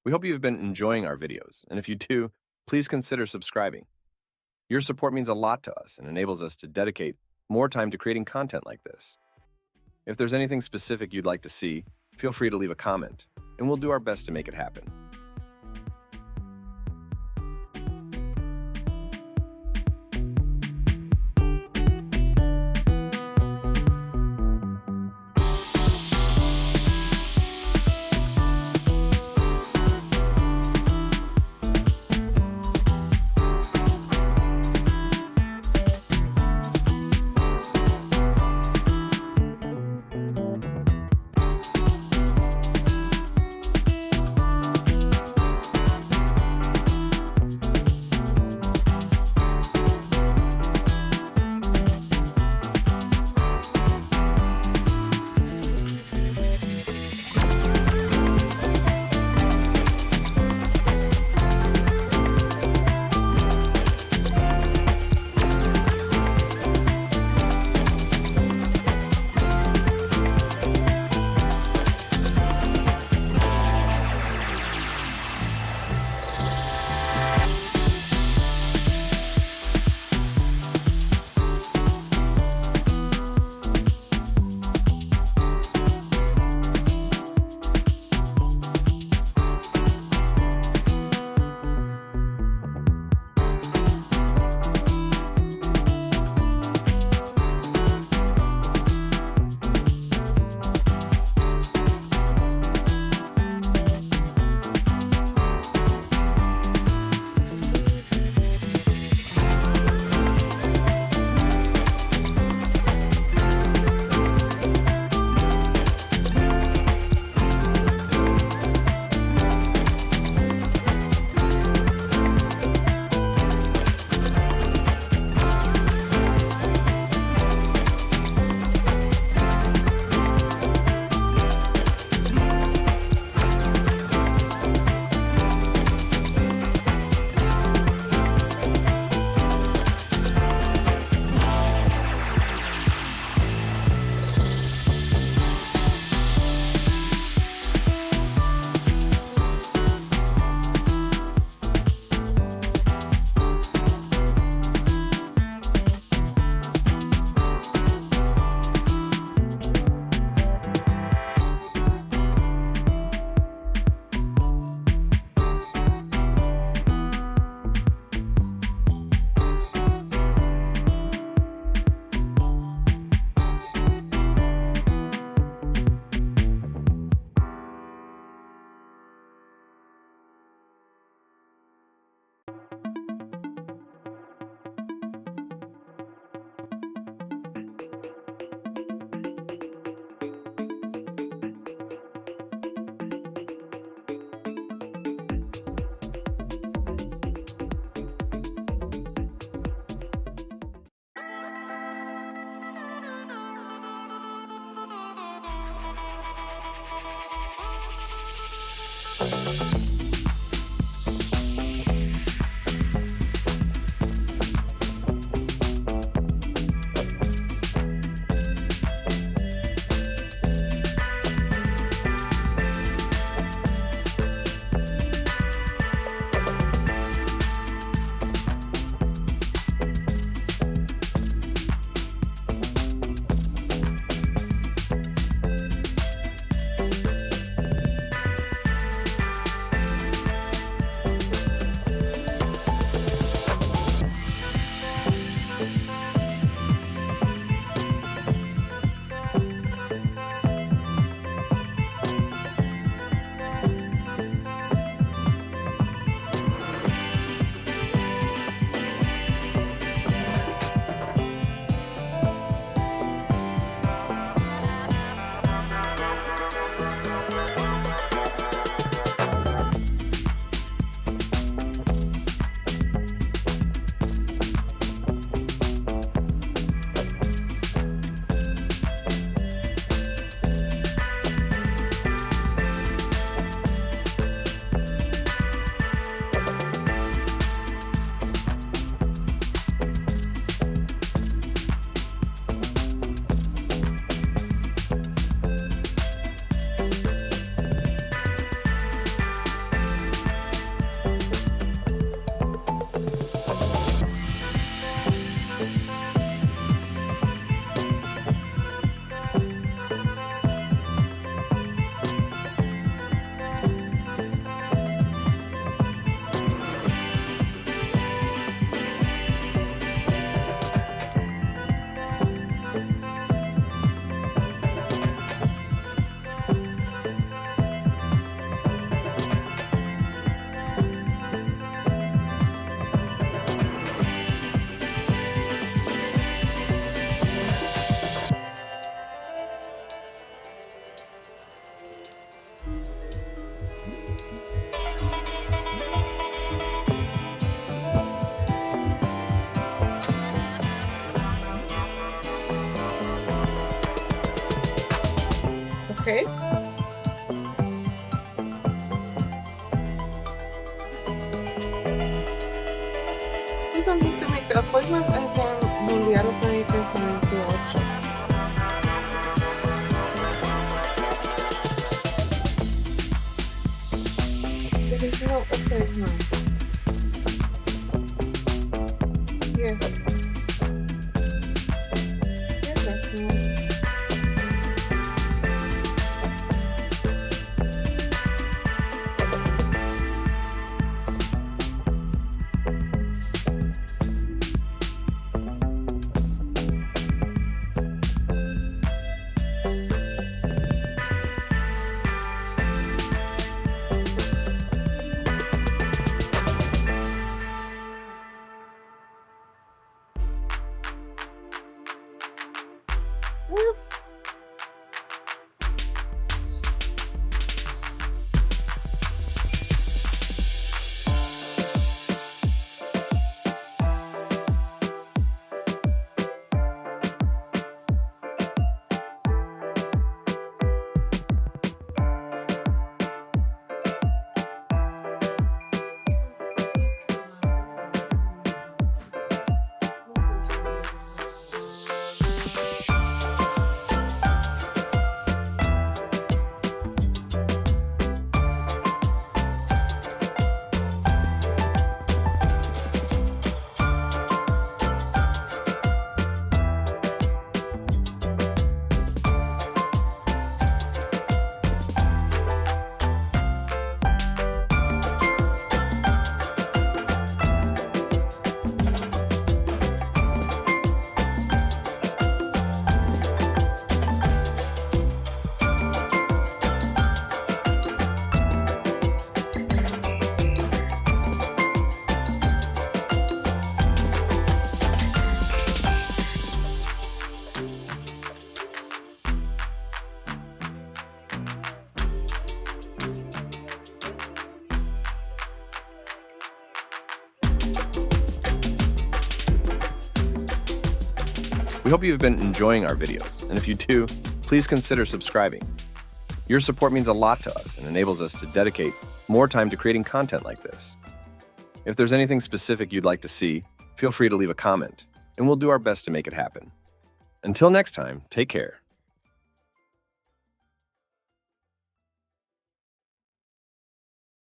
We hope you've been enjoying our videos, and if you do, please consider subscribing. Your support means a lot to us and enables us to dedicate more time to creating content like this. If there's anything specific you'd like to see, feel free to leave a comment, and we'll do our best to make it happen. Okay. You don't need to make an appointment. I can enviarlo para ir pensamiento 8. There is no appointment. Yes. Yes, that's no. Well, We hope you've been enjoying our videos, and if you do, please consider subscribing. Your support means a lot to us and enables us to dedicate more time to creating content like this. If there's anything specific you'd like to see, feel free to leave a comment, and we'll do our best to make it happen. Until next time, take care.